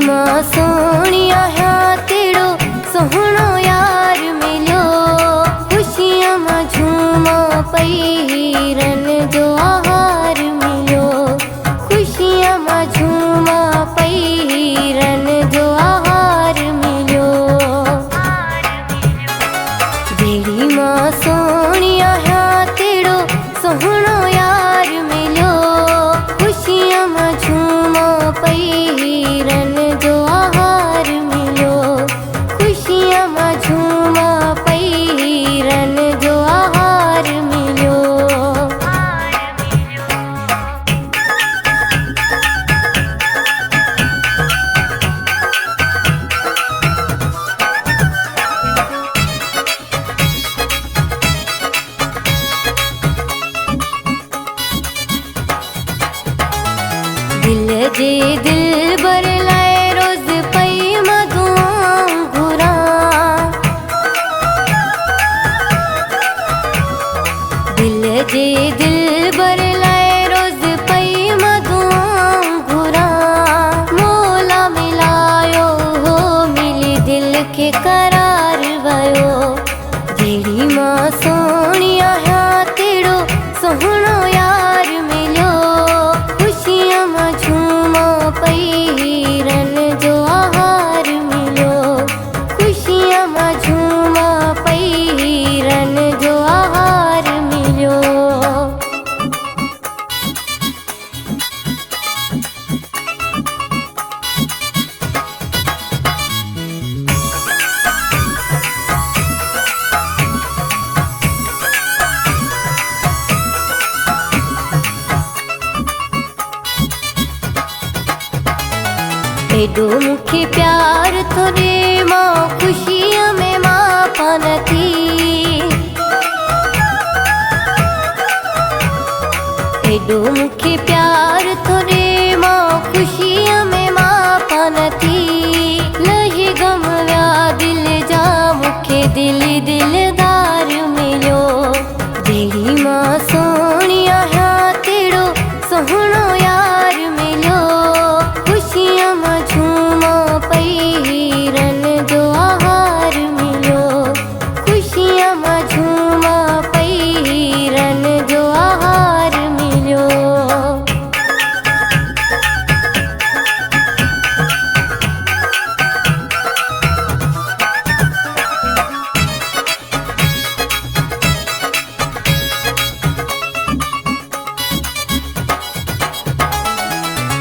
मां सोनिया है तेरो सोहणो यार मिलो, खुशियां मां झूमा पई रन जो आहार मिलो, खुशियां मां झूमा पई रन जो आहार मिलो। जेड़ी मां सोनिया है तेरो सोहणो यार मिलो, खुशियां मां झूमा पई रन जो आहार मिलो, खुशियां मां झूमा पई रन जो आहार मिलो। दिल जे दिल बर लाए रोज पई मां दुआऊं घुरां, दिल जे दिल बर लाए रोज पई मां दुआऊं घुरां। मौला मिलायो हो मिली दिल के करार वयो, जेड़ी मां सोनिया है तेरो सोहणो यार मिलो, खुशियां मां झूमा पई रन जो आहार मिलो, खुशियां मां झूमा पई रन जो आहार मिलो। एडो मुखे प्यार थोरे मां खुशियां में मां पानती, एडो मुखे प्यार थोरे मां खुशियां में मां पानती। लही गम व्या दिल जा मुखे दिल दिलदार मिलो, जेड़ी मां सोनिया है तेरो सोहणो यार मिलो, खुशियां मां झूमा पई रन जो आहार मिलो, खुशियां मां झूमा पई रन जो आहार मिलो।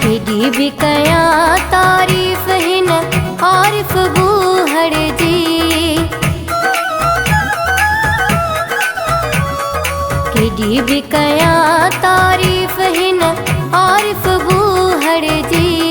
केडी भी कया तारीफ हिन आरिफ बूहड़ जी, केडी भी कया तारीफ हिन आरिफ बूहड़ जी।